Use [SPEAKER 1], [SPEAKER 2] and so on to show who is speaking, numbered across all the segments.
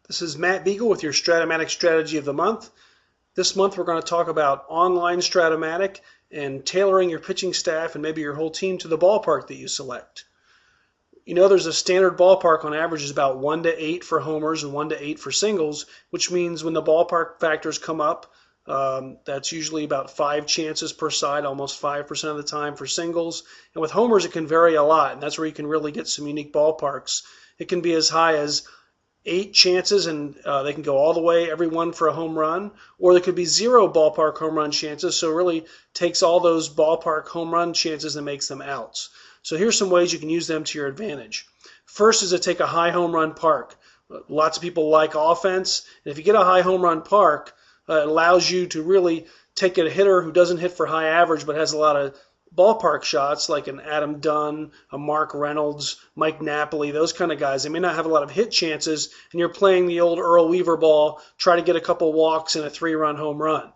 [SPEAKER 1] This is Matt Beagle with your Strat-o-matic strategy of the month. This month we're going to talk about online Strat-o-matic and tailoring your pitching staff and maybe your whole team to the ballpark that you select. You know, there's a standard ballpark on average is about 1 to 8 for homers and 1 to 8 for singles, which means when the ballpark factors come up, that's usually about 5 chances per side, almost 5% of the time for singles. And with homers, it can vary a lot, and that's where you can really get some unique ballparks. It can be as high as 8 chances, and they can go all the way, every one for a home run, or there could be 0 ballpark home run chances, so it really takes all those ballpark home run chances and makes them outs. So here's some ways you can use them to your advantage. First is to take a high home run park. Lots of people like offense, and if you get a high home run park, it allows you to really take a hitter who doesn't hit for high average but has a lot of ballpark shots, like an Adam Dunn, a Mark Reynolds, Mike Napoli, those kind of guys. They may not have a lot of hit chances, and you're playing the old Earl Weaver ball, try to get a couple walks and a 3-run home run.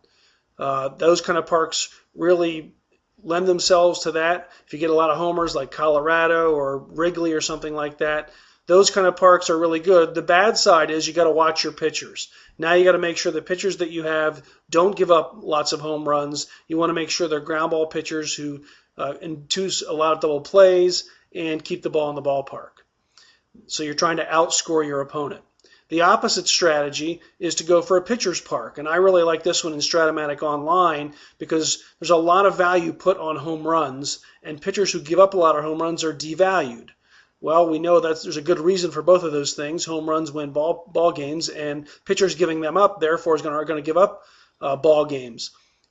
[SPEAKER 1] Those kind of parks really lend themselves to that. If you get a lot of homers like Colorado or Wrigley or something like that, those kind of parks are really good. The bad side is you got to watch your pitchers. Now you got to make sure the pitchers that you have don't give up lots of home runs. You want to make sure they're ground ball pitchers who induce a lot of double plays and keep the ball in the ballpark. So you're trying to outscore your opponent. The opposite strategy is to go for a pitcher's park, and I really like this one in Strat-o-matic Online because there's a lot of value put on home runs, and pitchers who give up a lot of home runs are devalued. Well, we know that there's a good reason for both of those things. Home runs win ball games, and pitchers giving them up, therefore, are going to give up ball games.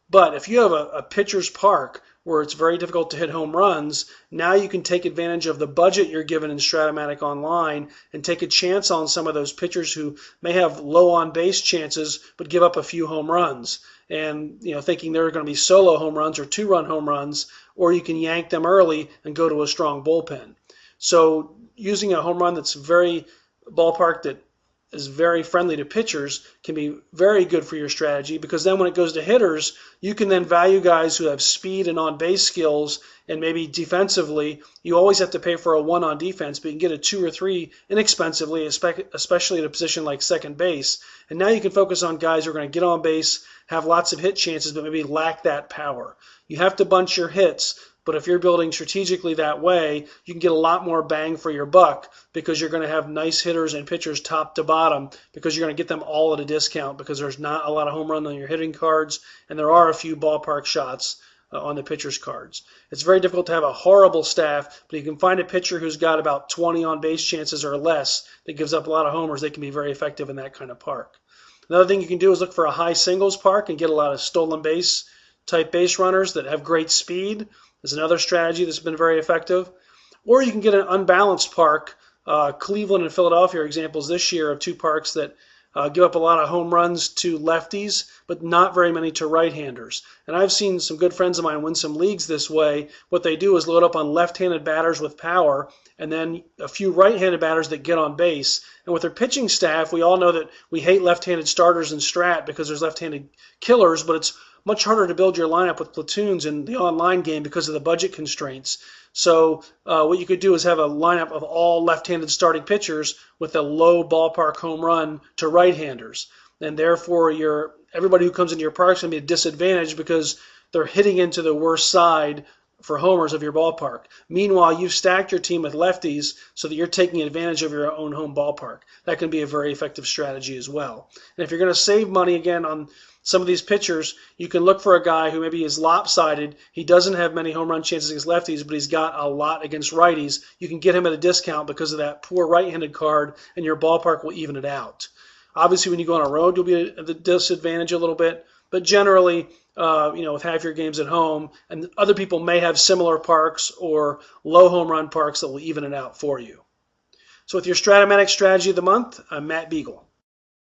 [SPEAKER 1] But if you have a pitcher's park where it's very difficult to hit home runs, now you can take advantage of the budget you're given in Strat-o-matic Online and take a chance on some of those pitchers who may have low on-base chances but give up a few home runs. And thinking they're going to be solo home runs or 2-run home runs, or you can yank them early and go to a strong bullpen. So using a home run that's very ballpark that is very friendly to pitchers can be very good for your strategy, because then when it goes to hitters, you can then value guys who have speed and on-base skills, and maybe defensively, you always have to pay for a 1 on defense, but you can get a 2 or 3 inexpensively, especially at a position like second base. And now you can focus on guys who are going to get on base, have lots of hit chances, but maybe lack that power. You have to bunch your hits, but if you're building strategically that way, you can get a lot more bang for your buck, because you're going to have nice hitters and pitchers top to bottom, because you're going to get them all at a discount, because there's not a lot of home run on your hitting cards, and there are a few ballpark shots on the pitcher's cards. It's very difficult to have a horrible staff, but you can find a pitcher who's got about 20 on-base chances or less that gives up a lot of homers. They can be very effective in that kind of park. Another thing you can do is look for a high singles park and get a lot of stolen base type base runners that have great speed. Is another strategy that's been very effective. Or you can get an unbalanced park. Cleveland and Philadelphia are examples this year of 2 parks that give up a lot of home runs to lefties, but not very many to right-handers. And I've seen some good friends of mine win some leagues this way. What they do is load up on left-handed batters with power, and then a few right-handed batters that get on base. And with their pitching staff, we all know that we hate left-handed starters in Strat because there's left-handed killers, but it's much harder to build your lineup with platoons in the online game because of the budget constraints. So what you could do is have a lineup of all left-handed starting pitchers with a low ballpark home run to right-handers. And therefore, everybody who comes into your park is going to be a disadvantage because they're hitting into the worst side for homers of your ballpark. Meanwhile, you've stacked your team with lefties so that you're taking advantage of your own home ballpark. That can be a very effective strategy as well. And if you're going to save money again on some of these pitchers, you can look for a guy who maybe is lopsided. He doesn't have many home run chances against lefties, but he's got a lot against righties. You can get him at a discount because of that poor right-handed card, and your ballpark will even it out. Obviously, when you go on a road, you'll be at the disadvantage a little bit, but generally, with half your games at home, and other people may have similar parks or low home run parks that will even it out for you. So with your Strat-o-matic strategy of the month, I'm Matt Beagle.